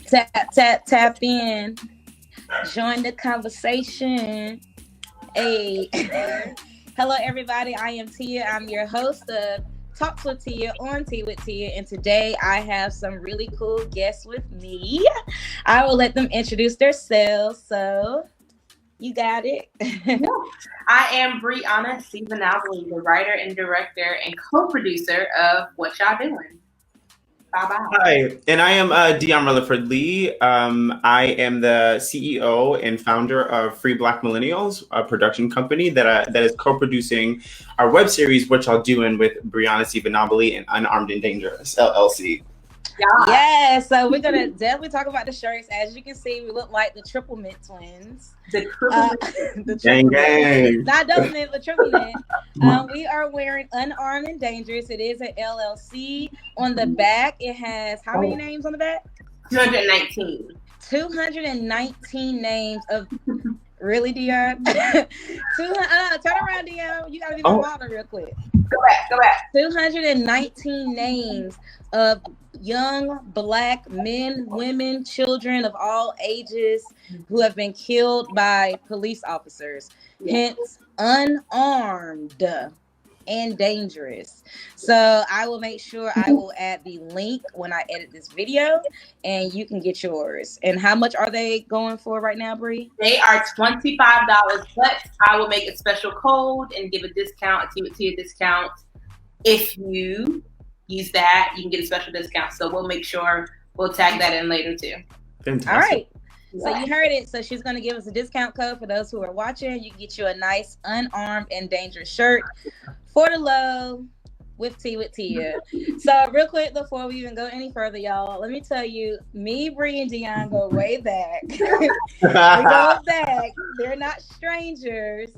Tap, tap, tap in. Join the conversation. Hey. Hello, everybody. I am Tia. I'm your host of Talks with Tia on Tea with Tia. And today I have some really cool guests with me. I will let them introduce themselves. So, you got it. I am Brianna Stevenali, the writer and director and co-producer of What Y'all Doing. Bye-bye. Hi, and I am Dion Rutherford Lee. I am the CEO and founder of Free Black Millennials, a production company that is co-producing our web series, What Y'all Doing, with Brianna Stevenali and Unarmed and Dangerous, LLC. Yeah. Yeah, so we're gonna definitely talk about the shirts. As you can see, we look like the Triple Mint twins. The Triple Gang, gang. Not double mint, but Triple Mint. We are wearing Unarmed and Dangerous. It is an LLC. On the back, it has how many names on the back? 219. 219 names of. Really, Dion? Turn around, Dion. You gotta be my model real quick. Go back. 219 names of young Black men, women, children of all ages who have been killed by police officers. Hence, unarmed and dangerous. So I will make sure I will add the link when I edit this video, and you can get yours. And how much are they going for right now, Bree? They are $25, but I will make a special code and give a discount, a Tia discount. If you use that, you can get a special discount. So we'll make sure we'll tag that in later too. Fantastic. All right. So you heard it. So she's going to give us a discount code for those who are watching. You can get you a nice Unarmed and Dangerous shirt for the low with Tia. So real quick, before we even go any further, y'all, let me tell you, me, Bree, and Dion go way back. We go back. They're not strangers.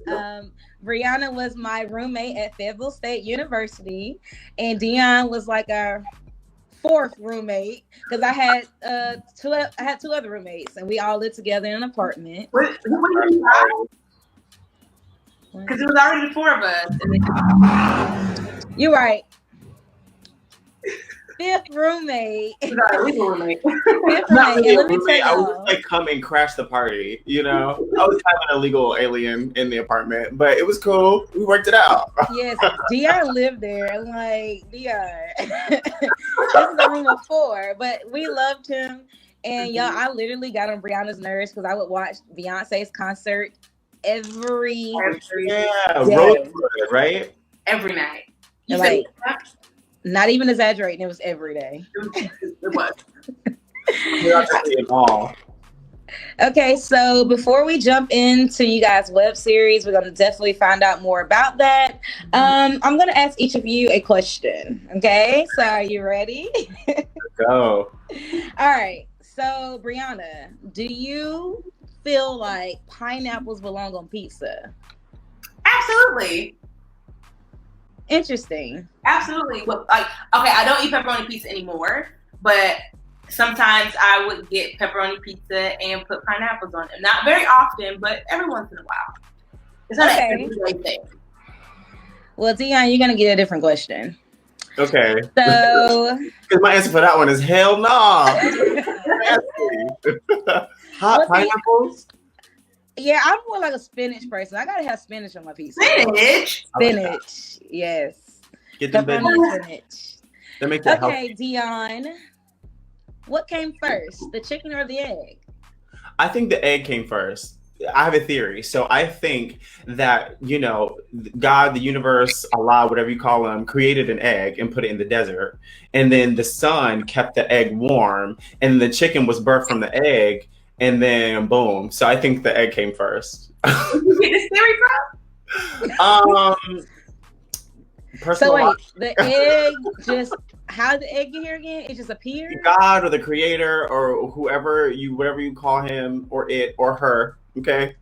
Brianna was my roommate at Fayetteville State University, and Dion was like our fourth roommate because I had two other roommates, and we all lived together in an apartment. Because it was already the four of us. You're right. Fifth roommate. Fifth roommate. Not really a roommate. I would like come and crash the party. You know, I was having an illegal alien in the apartment, but it was cool. We worked it out. Yes, Dion lived there. I'm like, Dion. This is a room of four, but we loved him. And y'all, I literally got on Brianna's nerves because I would watch Beyonce's concert every day. Road, right? Every night. You like, not even exaggerating, it was every day. It was. Okay, so before we jump into you guys' web series, we're going to definitely find out more about that. I'm going to ask each of you a question. Okay, so are you ready? Let's go. All right, so Brianna, do you feel like pineapples belong on pizza? Absolutely. Interesting. Absolutely. Well, like, okay, I don't eat pepperoni pizza anymore, but sometimes I would get pepperoni pizza and put pineapples on it. Not very often, but every once in a while. It's not an everyday thing. Well, Dion, you're gonna get a different question. Okay. So, because my answer for that one is hell no. Hot pineapples. Yeah, I'm more like a spinach person. I gotta have spinach on my pizza. Spinach, yes. Get them spinach. That makes it okay, healthy. Dion. What came first, the chicken or the egg? I think the egg came first. I have a theory. So I think that, you know, God, the universe, Allah, whatever you call him, created an egg and put it in the desert. And then the sun kept the egg warm. And the chicken was birthed from the egg. And then boom. So I think the egg came first. Where did you get this theory from? So wait, the egg just, how did the egg get here again? It just appeared? God or the creator or whatever you call him or it or her. Okay.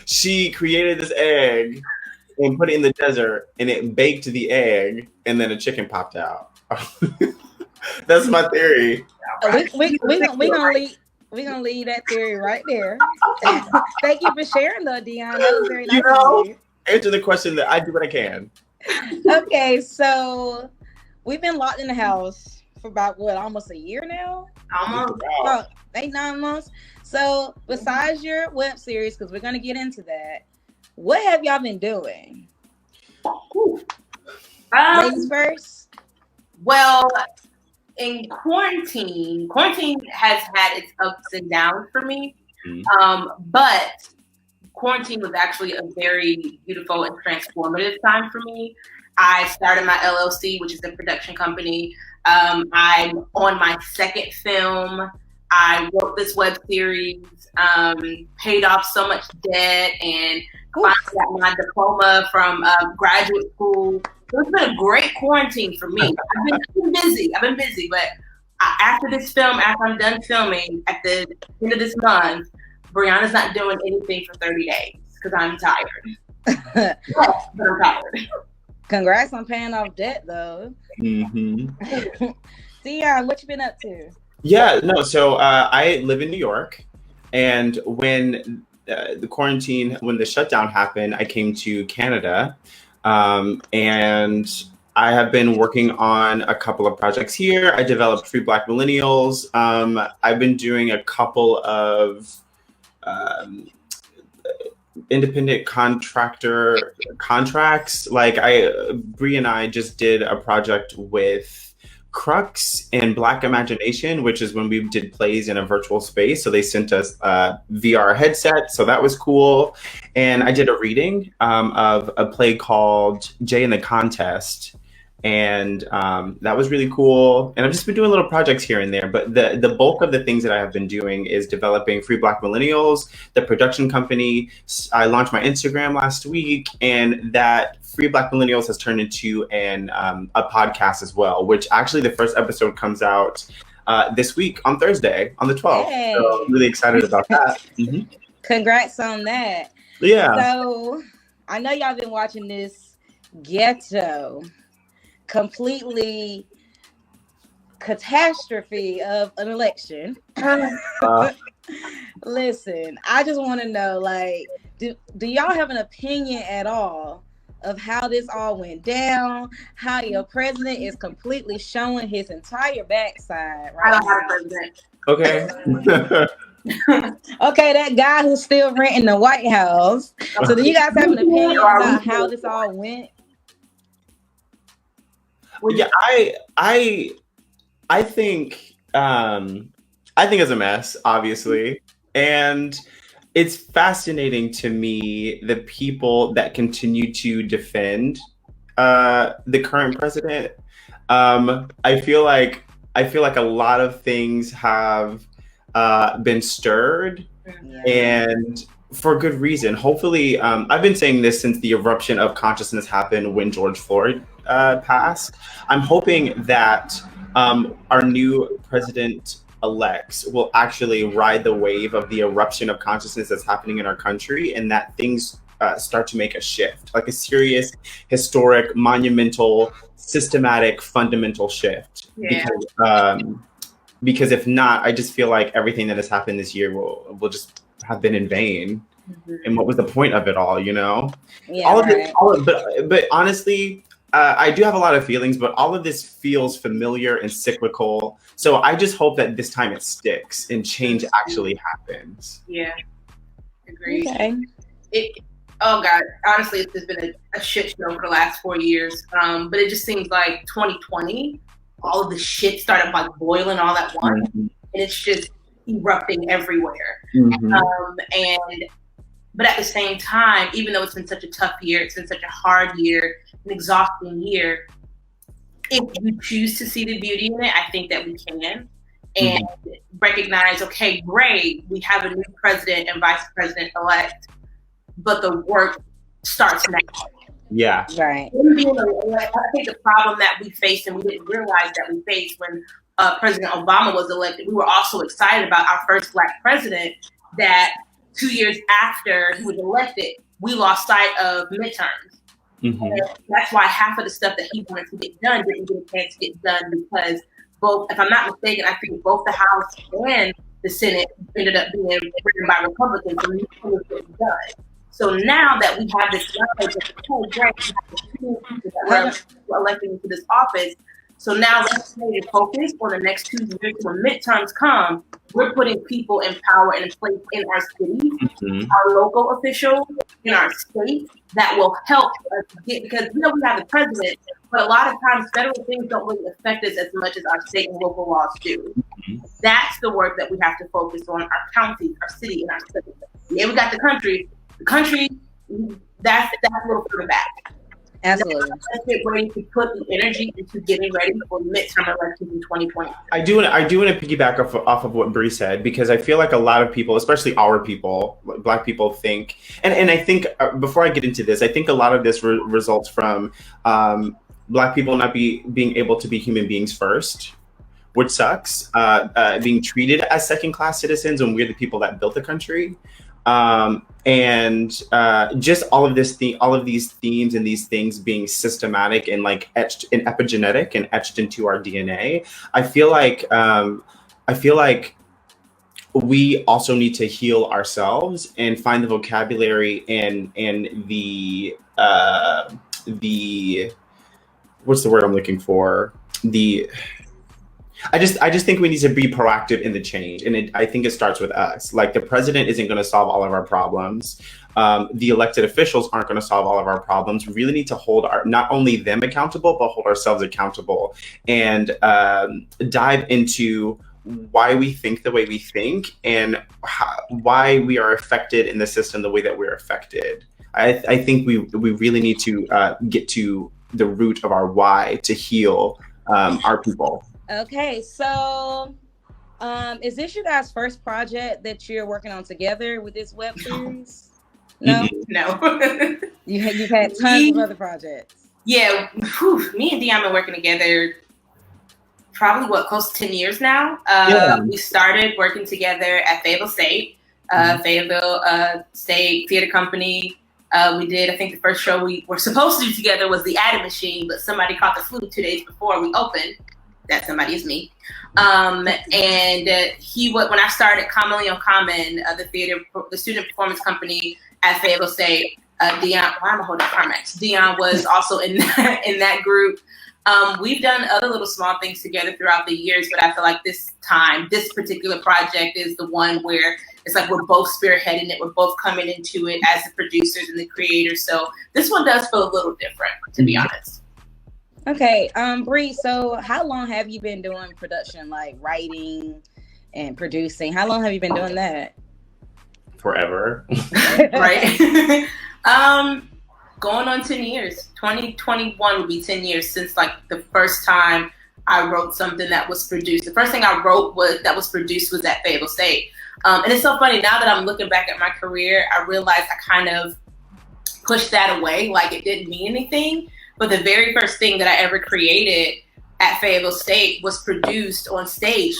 She created this egg and put it in the desert and it baked the egg and then a chicken popped out. That's my theory. We gonna leave that theory right there. Thank you for sharing, though, Dion. That was very nice. Answer the question that I do what I can. Okay, so we've been locked in the house for about almost a year now. Almost. About 8-9 months. So besides your web series, because we're gonna get into that, what have y'all been doing? Ladies first. Well, in quarantine has had its ups and downs for me. But quarantine was actually a very beautiful and transformative time for me. I started my LLC, which is a production company. I'm on my second film. I wrote this web series, paid off so much debt, and finally got my diploma from graduate school. So it's been a great quarantine for me. I've been busy, but after this film, after I'm done filming at the end of this month, Brianna's not doing anything for 30 days because I'm tired. But I'm tired. Congrats on paying off debt, though. Dion, what you been up to? Yeah, no. So I live in New York, and when the quarantine, when the shutdown happened, I came to Canada, and I have been working on a couple of projects here. I developed Free Black Millennials. I've been doing a couple of independent contractor contracts. Like Bree and I just did a project with Crux and Black Imagination, which is when we did plays in a virtual space. So they sent us a VR headset. So that was cool. And I did a reading of a play called Jay in the Contest. And that was really cool. And I've just been doing little projects here and there. But the bulk of the things that I have been doing is developing Free Black Millennials, the production company. I launched my Instagram last week, and that Free Black Millennials has turned into a podcast as well, which actually the first episode comes out this week on Thursday, on the 12th. Hey. So I'm really excited about that. Congrats on that. Yeah. So I know y'all been watching this ghetto, completely catastrophe of an election. Listen, I just want to know, like, do y'all have an opinion at all of how this all went down? How your president is completely showing his entire backside right I don't have a president. Okay. Okay, that guy who's still renting the White House. So do you guys have an opinion about how this all went? Yeah, I think it's a mess, obviously, and it's fascinating to me the people that continue to defend the current president. I feel like a lot of things have been stirred, and for good reason. Hopefully, I've been saying this since the eruption of consciousness happened when George Floyd passed. I'm hoping that our new president-elects will actually ride the wave of the eruption of consciousness that's happening in our country, and that things start to make a shift, like a serious, historic, monumental, systematic, fundamental shift. Yeah. Because if not, I just feel like everything that has happened this year will just have been in vain. And what was the point of it all, you know? Yeah, but honestly, I do have a lot of feelings, but all of this feels familiar and cyclical. So I just hope that this time it sticks and change actually happens. Yeah, agreed. Okay. Oh God, honestly, it's just been a shit show for the last 4 years. But it just seems like 2020, all of the shit started like boiling all at once, and it's just erupting everywhere. But at the same time, even though it's been such a tough year, it's been such a hard year, an exhausting year, if you choose to see the beauty in it, I think that we can. And recognize, okay, great, we have a new president and vice president-elect, but the work starts now. Yeah. Right. I think the problem that we faced, and we didn't realize that we faced when President Obama was elected, we were also excited about our first Black president, that 2 years after he was elected, we lost sight of midterms. That's why half of the stuff that he wanted to get done didn't get a chance to get done, because both, if I'm not mistaken, I think both the House and the Senate ended up being written by Republicans, and it was getting done. So now that we have this knowledge of the whole great that we're electing into this office, So now let's say to focus for the next 2 years. When midterms come, we're putting people in power and in place in our city, our local officials, in our state that will help us get, because we have the president, but a lot of times federal things don't really affect us as much as our state and local laws do. That's the work that we have to focus on, our county, our city, and our state. Yeah, we got the country. The country, that's a little further back. Absolutely. Let's get ready to put the energy into getting ready for midterm elections in 2020. I do want to piggyback off of what Bree said, because I feel like a lot of people, especially our people, Black people, think, and I think before I get into this, I think a lot of this results from Black people not being able to be human beings first, which sucks. Being treated as second-class citizens when we're the people that built the country. And just all of these themes and these things being systematic and like etched in epigenetic and etched into our DNA. I feel like we also need to heal ourselves and find the vocabulary and the what's the word I'm looking for? I just think we need to be proactive in the change. And I think it starts with us. Like, the president isn't going to solve all of our problems. The elected officials aren't going to solve all of our problems. We really need to hold not only them accountable, but hold ourselves accountable and dive into why we think the way we think and why we are affected in the system the way that we're affected. I think we really need to get to the root of our why to heal our people. Okay, so is this you guys' first project that you're working on together with this web series? No? No. You've had tons of other projects. Yeah, me and Dion been working together probably, close to 10 years now. We started working together at Fayetteville State, Fayetteville State Theater Company. We did, I think the first show we were supposed to do together was The Adam Machine, but somebody caught the flu 2 days before we opened. That somebody is me. And when I started Commonly Uncommon, the student performance company at Fayetteville State, Dion, why am I holding Carmax? Dion was also in that group. We've done other little small things together throughout the years, but I feel like this particular project is the one where it's like we're both spearheading it. We're both coming into it as the producers and the creators. So this one does feel a little different, to be honest. Okay, Bree, so how long have you been doing production, like writing and producing? How long have you been doing that? Forever. Right? Going on 10 years. 2021 will be 10 years since like the first time I wrote something that was produced. The first thing I wrote that was produced was at Fayetteville State. And it's so funny, now that I'm looking back at my career, I realized I kind of pushed that away, like it didn't mean anything. But the very first thing that I ever created at Fayetteville State was produced on stage,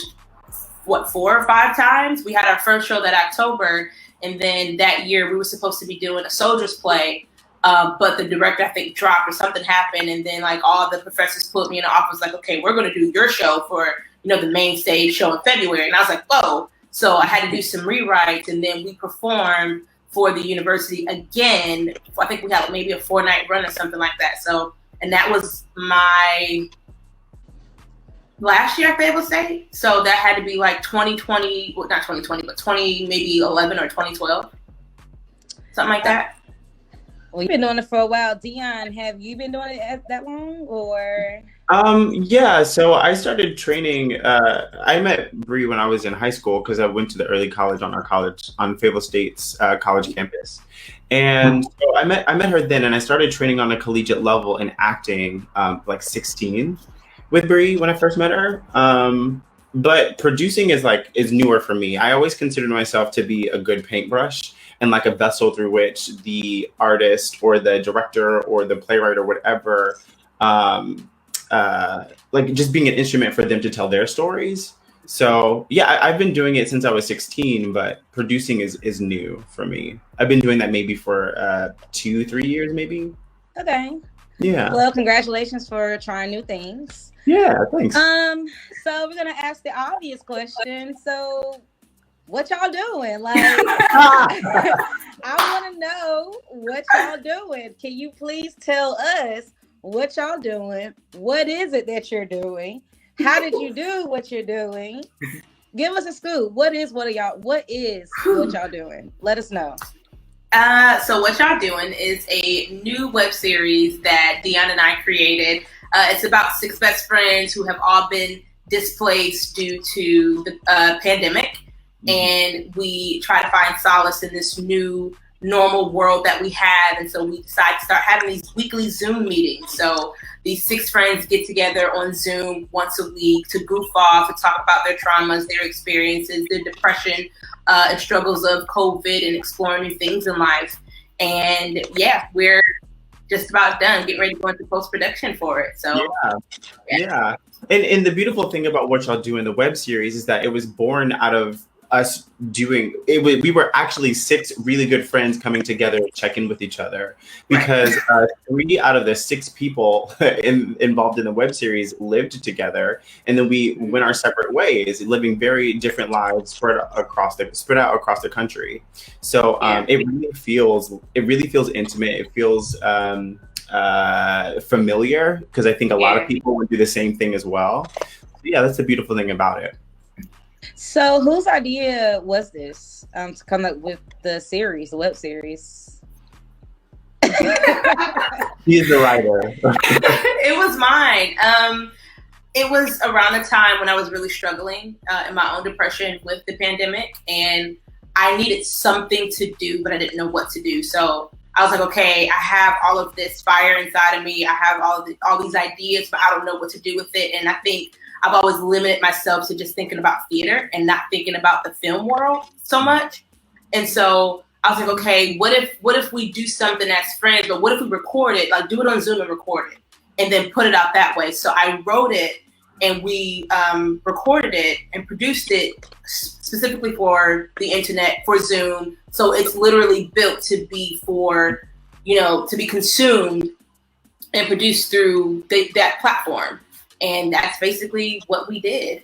4 or 5 times. We had our first show that October, and then that year we were supposed to be doing a soldier's play, but the director, I think, dropped or something happened, and then like all the professors put me in the office like, okay, we're going to do your show for, the main stage show in February. And I was like, whoa. So I had to do some rewrites, and then we performed for the university again. I think we had maybe a 4-night run or something like that. So, and that was my last year at Fayetteville State. So that had to be like 2020, well, not 2020, but maybe 11 or 2012. Something like that. Well, you've been doing it for a while. Dion, have you been doing it that long, or? Yeah, so I started training. I met Bree when I was in high school because I went to the early college on Fayetteville State's college campus. And so I met her then, and I started training on a collegiate level in acting, like 16 with Bree when I first met her. But producing is newer for me. I always considered myself to be a good paintbrush and like a vessel through which the artist or the director or the playwright or whatever, like just being an instrument for them to tell their stories. So yeah, I've been doing it since I was 16, but producing is new for me. I've been doing that maybe for 2-3 years, maybe. Okay. Yeah. Well, congratulations for trying new things. Yeah, thanks. So we're gonna ask the obvious question. So what y'all doing? Like, I want to know what y'all doing. Can you please tell us what y'all doing? What is it that you're doing? How did you do what you're doing? Give us a scoop. What is what y'all doing? Let us know. So what y'all doing is a new web series that Dion and I created. It's about 6 best friends who have all been displaced due to the pandemic. And we try to find solace in this new normal world that we have. And so we decided to start having these weekly Zoom meetings. So these 6 friends get together on Zoom once a week to goof off and talk about their traumas, their experiences, their depression, and struggles of COVID, and explore new things in life. And yeah, we're just about done, getting ready to go into post-production for it. So yeah. And the beautiful thing about what y'all do in the web series is that it was born out of us doing it. We were actually 6 really good friends coming together to check in with each other, because 3 out of the 6 people involved in the web series lived together, and then we went our separate ways, living very different lives spread out across the country. So it really feels intimate. It feels familiar, because I think a lot of people would do the same thing as well. Yeah, that's the beautiful thing about it. So whose idea was this to come up with the web series? He's the writer. It was mine. It was around the time when I was really struggling in my own depression with the pandemic, and I needed something to do, but I didn't know what to do. So I was like, okay, I have all of this fire inside of me. I have all these ideas, but I don't know what to do with it. And I think I've always limited myself to just thinking about theater and not thinking about the film world so much. And so I was like, okay, what if we do something as friends, but what if we record it, like do it on Zoom and record it, and then put it out that way? So I wrote it, and we recorded it and produced it specifically for the internet, for Zoom. So it's literally built to be for, to be consumed and produced through that platform. And that's basically what we did.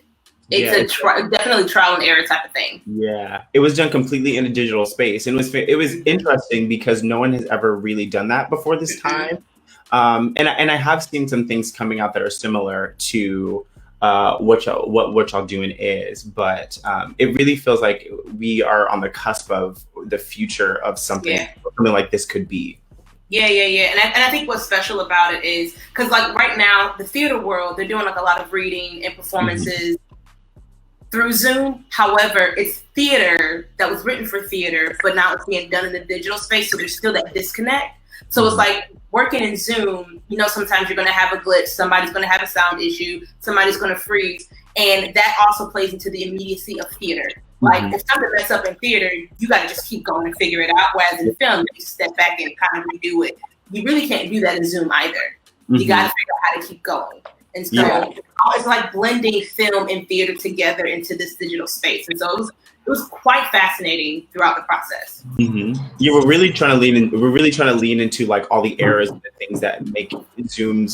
It's definitely trial and error type of thing. Yeah, it was done completely in a digital space, and it was interesting because no one has ever really done that before this time. And I have seen some things coming out that are similar to what y'all doing is, but it really feels like we are on the cusp of the future of something like this could be. Yeah. And I think what's special about it is because like right now, the theater world, they're doing like a lot of reading and performances through Zoom. However, it's theater that was written for theater, but now it's being done in the digital space. So there's still that disconnect. So it's like working in Zoom, sometimes you're going to have a glitch. Somebody's going to have a sound issue. Somebody's going to freeze. And that also plays into the immediacy of theater. Like if something mess up in theater, you got to just keep going and figure it out. Whereas in film, you step back and kind of redo it. You really can't do that in Zoom either. You got to figure out how to keep going. And so it's like blending film and theater together into this digital space. And so it was quite fascinating throughout the process. Yeah, we're really trying to lean into like all the errors and the things that make Zoom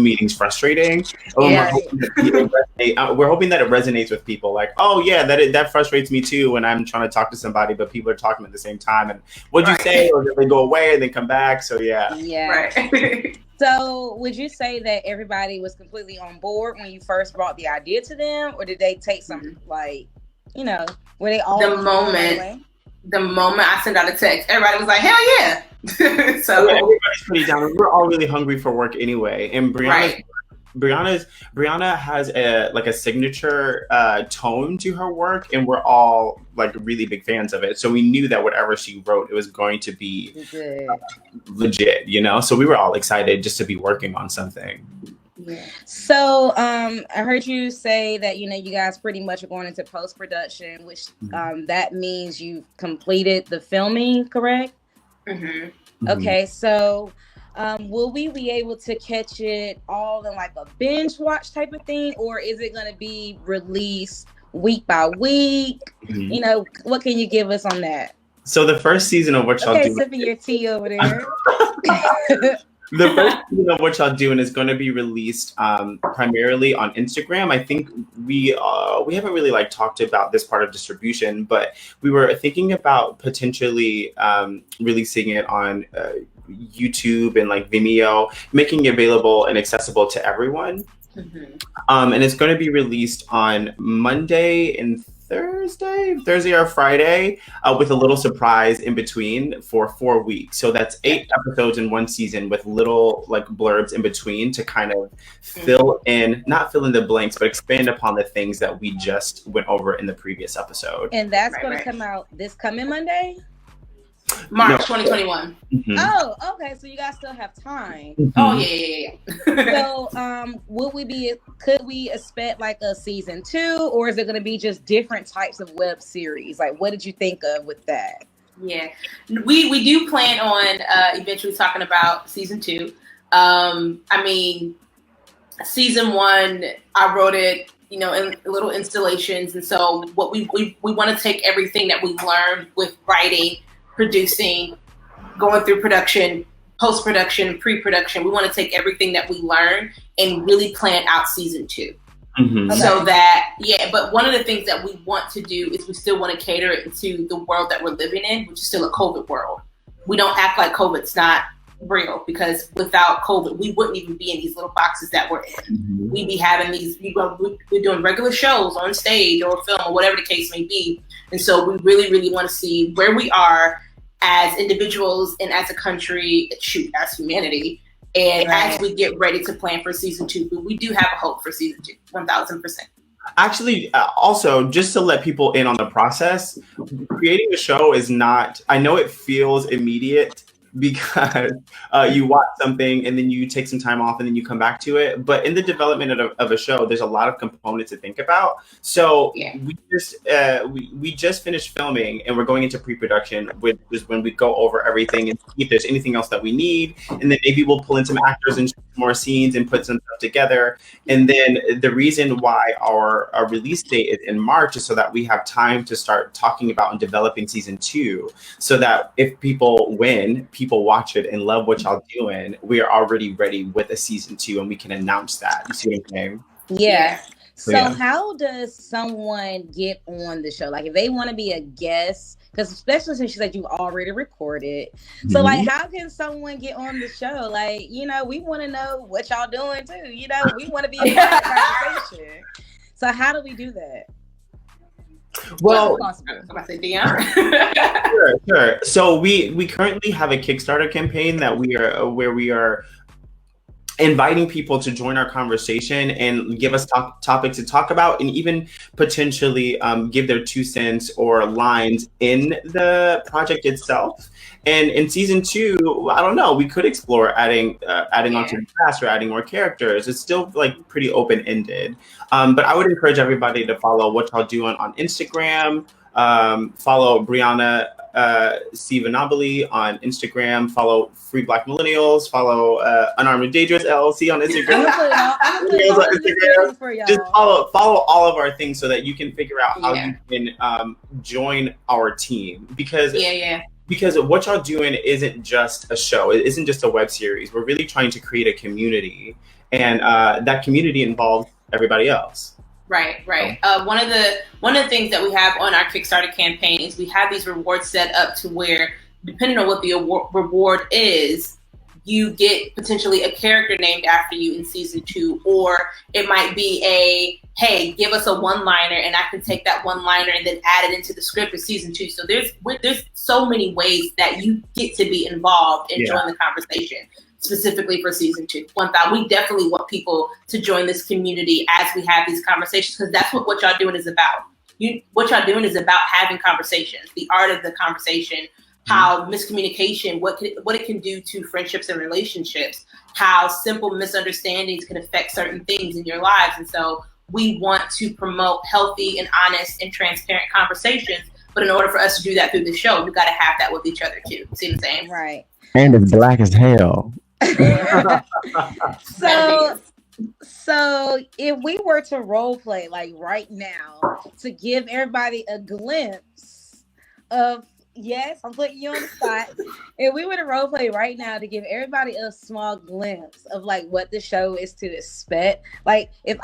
meetings frustrating. We're hoping that it resonates with people. Like, oh yeah, that frustrates me too when I'm trying to talk to somebody, but people are talking at the same time. And what'd you say? Or did they go away and then come back? So yeah. Right. So would you say that everybody was completely on board when you first brought the idea to them, or did they take some were they all the moment I sent out a text, everybody was like, hell yeah. So everybody's pretty down. We're all really hungry for work anyway. And Brianna has a signature tone to her work, and we're all like really big fans of it. So we knew that whatever she wrote, it was going to be legit, So we were all excited just to be working on something. Yeah. So I heard you say that you guys pretty much are going into post-production, which that means you've completed the filming, correct? Okay, so will we be able to catch it all in like a binge watch type of thing, or is it going to be released week by week? What can you give us on that? So the first season of what y'all do, sipping your tea over there. The first season of what y'all doing is going to be released primarily on Instagram. I think we haven't really talked about this part of distribution, but we were thinking about potentially releasing it on YouTube and like Vimeo, making it available and accessible to everyone. And it's going to be released on Monday and Thursday or Friday, with a little surprise in between for 4 weeks. So that's 8 episodes in one season with little like blurbs in between to kind of not fill in the blanks, but expand upon the things that we just went over in the previous episode. And that's going to come out this coming Monday? March 2021. Mm-hmm. Oh, okay. So you guys still have time. Mm-hmm. Oh yeah. So, could we expect like a season 2, or is it going to be just different types of web series? Like, what did you think of with that? Yeah, we do plan on eventually talking about season 2. I mean, season 1, I wrote it, in little installations, and so what we want to take everything that we learned with writing, producing, going through production, post-production, pre-production. We want to take everything that we learned and really plan out season 2. Mm-hmm. So that, but one of the things that we want to do is we still want to cater it to the world that we're living in, which is still a COVID world. We don't act like COVID's not real, because without COVID, we wouldn't even be in these little boxes that we're in. Mm-hmm. We'd be having we're doing regular shows on stage or film or whatever the case may be. And so we really, really want to see where we are as individuals and as a country, as humanity, and as we get ready to plan for season 2. But we do have a hope for season 2, 1000%. Actually, also, just to let people in on the process, creating a show is not, I know it feels immediate because you watch something and then you take some time off and then you come back to it. But in the development of a show, there's a lot of components to think about. So we just finished filming and we're going into pre-production, which is when we go over everything and see if there's anything else that we need. And then maybe we'll pull in some actors and shoot more scenes and put some stuff together. And then the reason why our release date is in March is so that we have time to start talking about and developing season 2, so that if people watch it and love what y'all doing, we are already ready with a season 2 and we can announce that. You see what I'm saying? Yeah. So how does someone get on the show? Like, if they want to be a guest, because especially since you said you already recorded. So like, how can someone get on the show? Like, we want to know what y'all doing too. We want to be a part of the conversation. So how do we do that? Well, Doin? Sure. So we currently have a Kickstarter campaign that where we are inviting people to join our conversation and give us topics to talk about, and even potentially give their 2 cents or lines in the project itself. And in season 2, I don't know, we could explore adding onto the cast or adding more characters. It's still like pretty open-ended. But I would encourage everybody to follow what y'all doing on Instagram. Follow Brianna Sivanabali on Instagram. Follow Free Black Millennials. Follow Unarmed and Dangerous LLC on Instagram. Just follow all of our things so that you can figure out how you can join our team, because what y'all doing isn't just a show. It isn't just a web series. We're really trying to create a community, and that community involves everybody else. Right. One of the things that we have on our Kickstarter campaign is we have these rewards set up to where, depending on what the reward is, you get potentially a character named after you in season 2, or it might be hey, give us a one-liner and I can take that one-liner and then add it into the script of season 2. So there's so many ways that you get to be involved and join the conversation, specifically for season 2. We definitely want people to join this community as we have these conversations, because that's what y'all doing is about. What y'all doing is about having conversations, the art of the conversation, how miscommunication, what it can do to friendships and relationships, how simple misunderstandings can affect certain things in your lives. And so we want to promote healthy and honest and transparent conversations. But in order for us to do that through the show, we got to have that with each other too. See what I'm saying? Right. And it's black as hell. So if we were to role play like right now to give everybody a glimpse of, yes, I'm putting you on the spot. If we were to role play right now to give everybody a small glimpse of like what the show is to expect, like if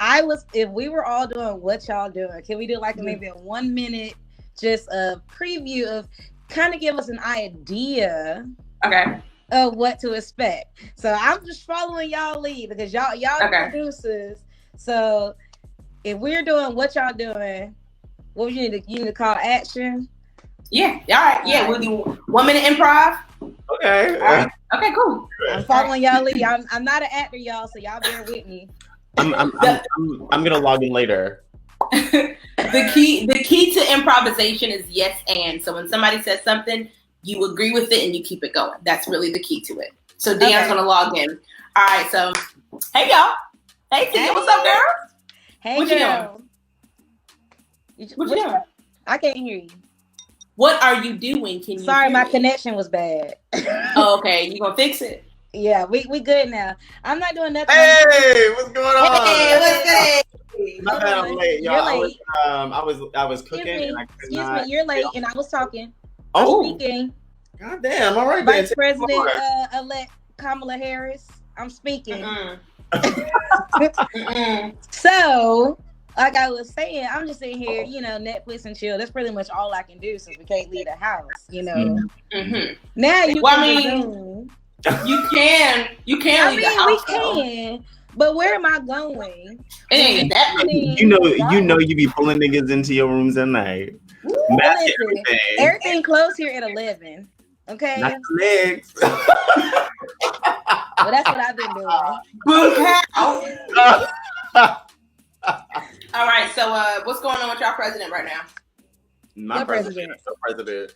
we were all doing what y'all doing, can we do like maybe a 1 minute just a preview of, kind of give us an idea of what to expect. So I'm just following y'all lead because y'all Okay. producers. So if we're doing what y'all doing, what you need to call action. Yeah. All right. Yeah. We'll do 1 minute improv. Okay. All right. Okay. Cool. I'm following y'all lead. I'm not an actor, y'all, so y'all bear with me. I'm gonna log in later. The key to improvisation is yes and. So when somebody says something, you agree with it and you keep it going. That's really the key to it. So Deon's gonna log in. All right. So hey y'all. Hey Tia, what's up, girl? Hey, what girl. What you doing? I can't hear you. What are you doing? Can you? Sorry, my me? connection was bad. Oh, okay, you gonna fix it? Yeah, we good now. I'm not doing nothing. Hey, what's going on? Hey, what's good? My bad, I'm late, y'all. You're late. I was cooking. Excuse me. You're late, and I was talking. Oh, I'm speaking. God damn! All right, Vice President elect Kamala Harris. I'm speaking. So, like I was saying, I'm just sitting here, Netflix and chill. That's pretty much all I can do since we can't leave the house, Now you can. You can. I leave the house. We can. But where am I going? It ain't that. You know, you be pulling niggas into your rooms at night. Everything closed here at 11. Okay. Not the legs. Well, that's what I've been doing. All right. So, what's going on with y'all president right now? My president. President.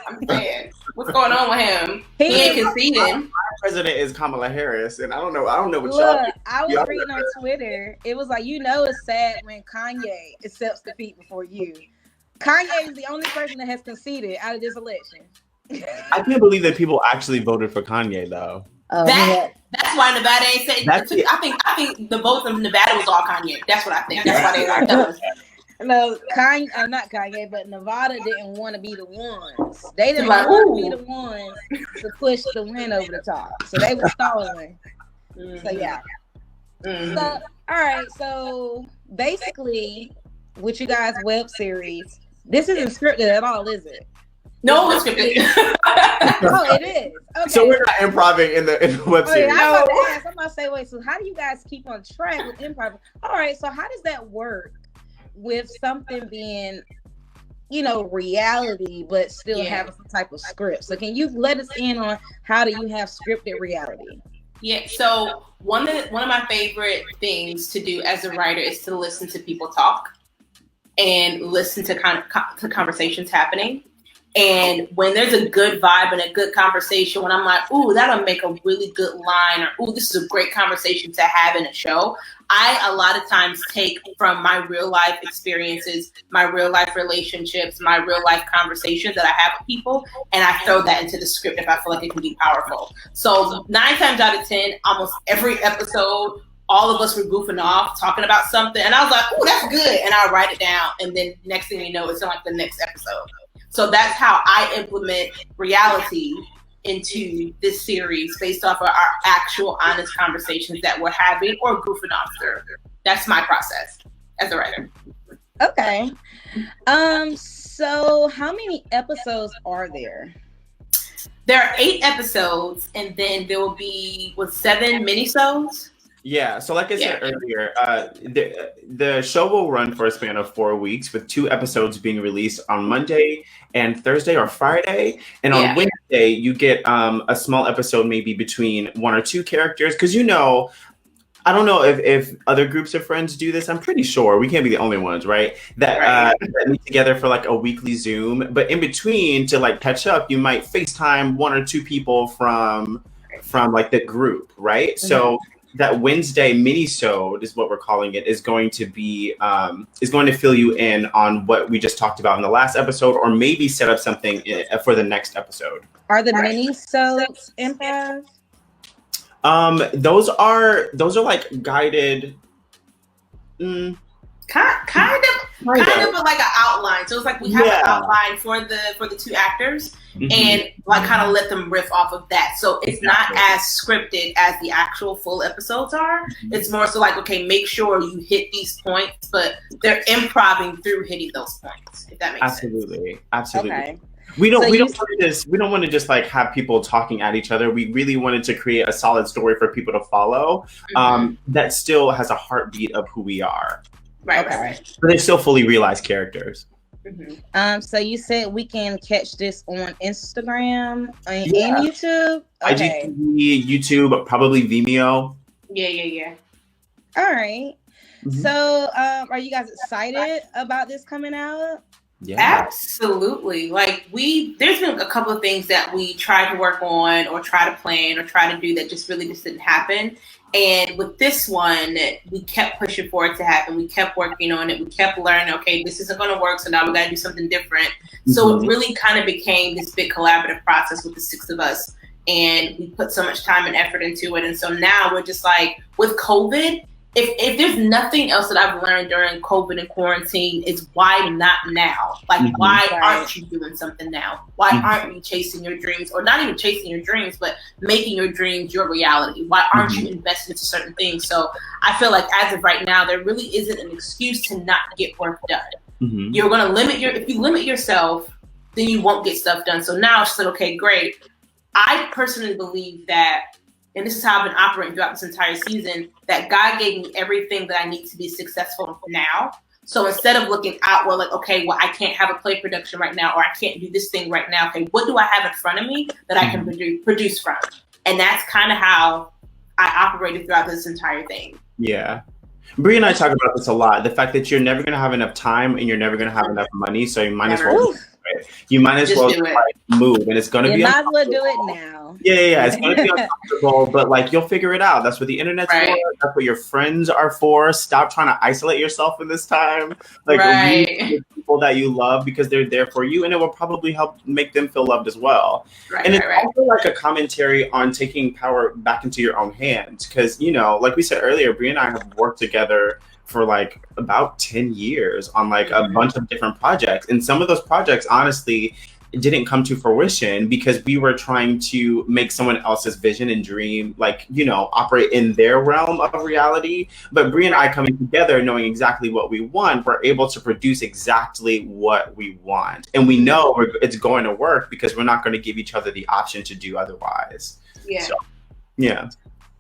I'm saying, what's going on with him? He ain't conceding. My president is Kamala Harris, and I don't know what y'all. I was reading on Twitter. It was like, it's sad when Kanye accepts defeat before you. Kanye is the only person that has conceded out of this election. I can't believe that people actually voted for Kanye, though. That's why Nevada ain't saying. I think the vote of Nevada was all Kanye. That's what I think. That's why they like that. No, not Kanye, but Nevada didn't want to be the ones. They didn't want to be the ones to push the win over the top. So they were stalling. So yeah. Mm-hmm. So all right. So basically, with you guys' web series, this isn't scripted at all, is it? No, it's scripted. Oh, it is. Okay. So we're not improvising in the web series. I'm about to say, wait. So how do you guys keep on track with improv? All right. So how does that work with something being, reality, but still having some type of script? So can you let us in on how do you have scripted reality? Yeah. So one of my favorite things to do as a writer is to listen to people talk and listen to to conversations happening. And when there's a good vibe and a good conversation, when I'm like, ooh, that'll make a really good line, or ooh, this is a great conversation to have in a show, I a lot of times take from my real life experiences, my real life relationships, my real life conversations that I have with people, and I throw that into the script if I feel like it can be powerful. So 9 times out of 10, almost every episode, all of us were goofing off, talking about something, and I was like, ooh, that's good, and I write it down, and then next thing you know, it's in like the next episode. So that's how I implement reality into this series based off of our actual honest conversations that we're having or goofing off through. That's my process as a writer. Okay. So how many episodes are there? There are 8 episodes, and then there will be 7 minisodes. Yeah, so like I said earlier, the show will run for a span of 4 weeks, with 2 episodes being released on Monday and Thursday or Friday. And on Wednesday, you get a small episode maybe between 1 or 2 characters. Because, I don't know if other groups of friends do this. I'm pretty sure we can't be the only ones, right? That meet together for like a weekly Zoom. But in between, to like catch up, you might FaceTime 1 or 2 people from like the group, right? Mm-hmm. So that Wednesday mini-sode is what we're calling it, is going to be is going to fill you in on what we just talked about in the last episode, or maybe set up something for the next episode. Are the mini-sodes improv? Those are like guided. Kind of, but like an outline. So it's like we have an outline for the 2 actors, and like kind of let them riff off of that. So it's not as scripted as the actual full episodes are. It's more so like, okay, make sure you hit these points, but they're improvising through hitting those points. If that makes sense. Absolutely. Okay. We don't So we you- don't want to just like have people talking at each other. We really wanted to create a solid story for people to follow, that still has a heartbeat of who we are. Right. But they still fully realized characters. So you said we can catch this on Instagram and YouTube? Okay. IGTV, YouTube, probably Vimeo. Yeah. All right. Mhm. So are you guys excited about this coming out? Yeah. Absolutely. Like there's been a couple of things that we tried to work on or try to plan or try to do that just didn't happen. And with this one, we kept pushing for it to happen. We kept working on it. We kept learning, okay, this isn't going to work. So now we got to do something different. So it really kind of became this big collaborative process with the 6 of us. And we put so much time and effort into it. And so now we're just like, with COVID, if there's nothing else that I've learned during COVID and quarantine, is why not now? Like, why aren't you doing something now? Why aren't you chasing your dreams? Or not even chasing your dreams, but making your dreams your reality? Why aren't you investing into certain things? So I feel like as of right now, there really isn't an excuse to not get work done. You're going to if you limit yourself, then you won't get stuff done. So now it's like, okay, great. I personally believe that, and this is how I've been operating throughout this entire season, that God gave me everything that I need to be successful now. So instead of looking outward, like, okay, well, I can't have a play production right now, or I can't do this thing right now. Okay, what do I have in front of me that I can produce from? And that's kind of how I operated throughout this entire thing. Yeah. Bree and I talk about this a lot. The fact that you're never going to have enough time and you're never going to have enough money. So you might as well move, and it's going to be. You might as well do it now. Yeah. It's going to be uncomfortable, but like you'll figure it out. That's what the internet's for. That's what your friends are for. Stop trying to isolate yourself in this time. Like reach people that you love because they're there for you, and it will probably help make them feel loved as well. And it's also like a commentary on taking power back into your own hands, because like we said earlier, Bree and I have worked together for like about 10 years on like a bunch of different projects. And some of those projects, honestly, didn't come to fruition because we were trying to make someone else's vision and dream, like, operate in their realm of reality. But Bree and I coming together, knowing exactly what we want, we're able to produce exactly what we want. And we know it's going to work because we're not going to give each other the option to do otherwise. Yeah.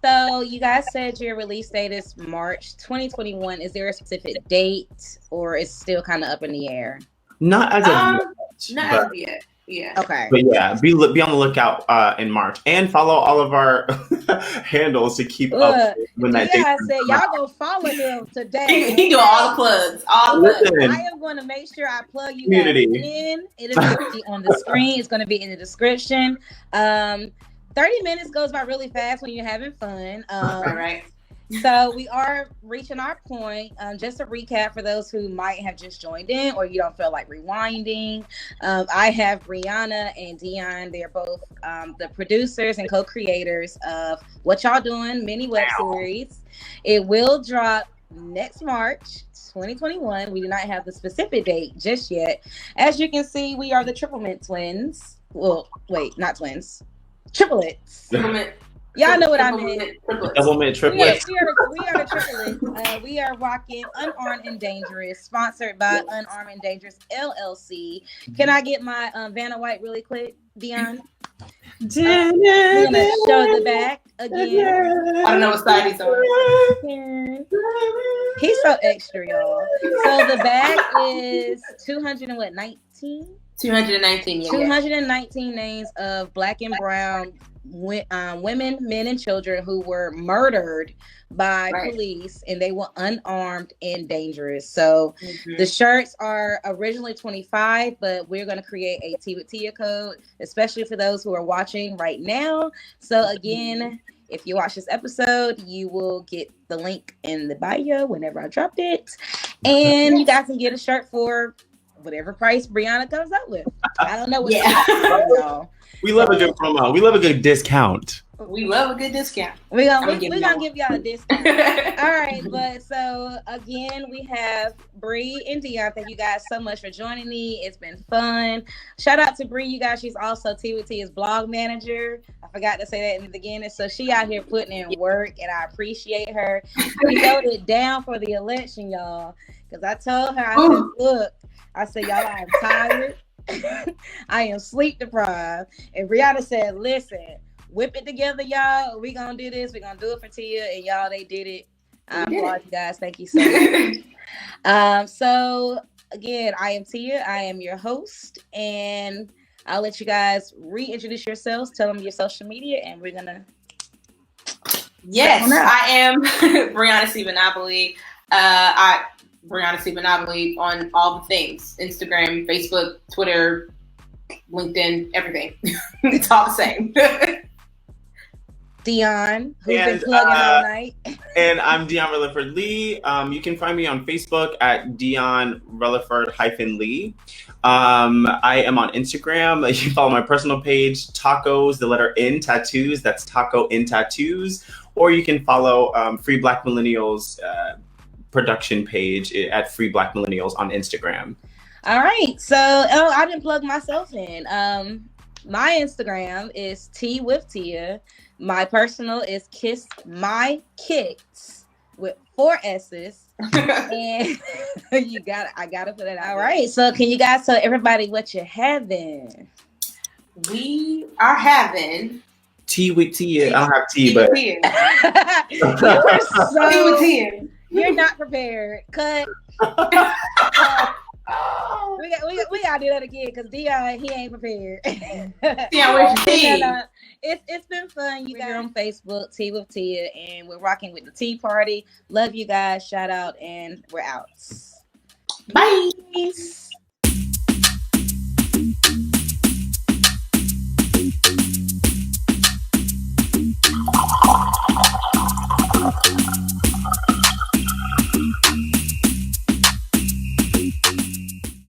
So you guys said your release date is March 2021. Is there a specific date, or is it still kind of up in the air? Not as of yet. Yeah. Okay. But yeah, be on the lookout in March, and follow all of our handles to keep up when that date. I said y'all go follow him today. He doing all the plugs. I am going to make sure I plug you guys in. It is going to be on the screen. It's going to be in the description. 30 minutes goes by really fast when you're having fun. Right. So we are reaching our point. Just to recap for those who might have just joined in or you don't feel like rewinding. I have Brianna and Dion. They're both the producers and co-creators of What Y'all Doing mini web series. It will drop next March 2021. We do not have the specific date just yet. As you can see, we are the Triple Mint twins. Well, wait, not twins. Triplets. Y'all know what I meant. Double mint triplets. We are the triplets. We are rocking Unarmed and Dangerous, sponsored by Unarmed and Dangerous LLC. Can I get my Vanna White really quick, Dion? I'm gonna show the back again. I don't know what side he's on. He's so extra, y'all. So the back is 219. 219. 219 names of Black and brown women, men, and children who were murdered by police, and they were unarmed and dangerous. So the shirts are originally $25, but we're going to create a Tea with Tia code, especially for those who are watching right now. So again, if you watch this episode, you will get the link in the bio whenever I drop it, and you guys can get a shirt for whatever price Brianna comes up with. I don't know what. We love a good promo. We love a good discount. We love a good discount. We're gonna give y'all a discount. All right, but so again, we have Bree and Dion. Thank you guys so much for joining me. It's been fun. Shout out to Bree, you guys. She's also Tea with Tia's blog manager. I forgot to say that in the beginning. So she out here putting in work, and I appreciate her. She held it down for the election, y'all. Because I told her, I said, look, y'all, I'm tired. I am sleep deprived. And Brianna said, listen, whip it together, y'all. We gonna do this. We gonna do it for Tia. And y'all, they did it. I applaud you guys. Thank you so much. So again, I am Tia. I am your host. And I'll let you guys reintroduce yourselves. Tell them your social media. And we're gonna... Yes, I am Brianna Stevenopoli. Brianna Stevenopoli on all the things: Instagram, Facebook, Twitter, LinkedIn, everything. It's all the same. Dion, who's been plugging all night. And I'm Dion Relaford Lee. You can find me on Facebook at Dion Relaford-Lee. I am on Instagram. You can follow my personal page, Tacos, the letter N, Tattoos. That's Taco in Tattoos. Or you can follow Free Black Millennials production page at Free Black Millennials on Instagram. All right. So, I didn't plug myself in. My Instagram is T with Tia. My personal is Kiss My Kicks with 4 S's. And I gotta put it out. All right. So can you guys tell everybody what you're having? We are having Tea with Tia. I don't have tea, but you're not prepared. Cut. We gotta do that again because Dion, he ain't prepared. Yeah, where's your tea? It's been fun. You guys are on Facebook, Tea with Tia, and we're rocking with the Tea Party. Love you guys. Shout out, and we're out. Bye. Peace.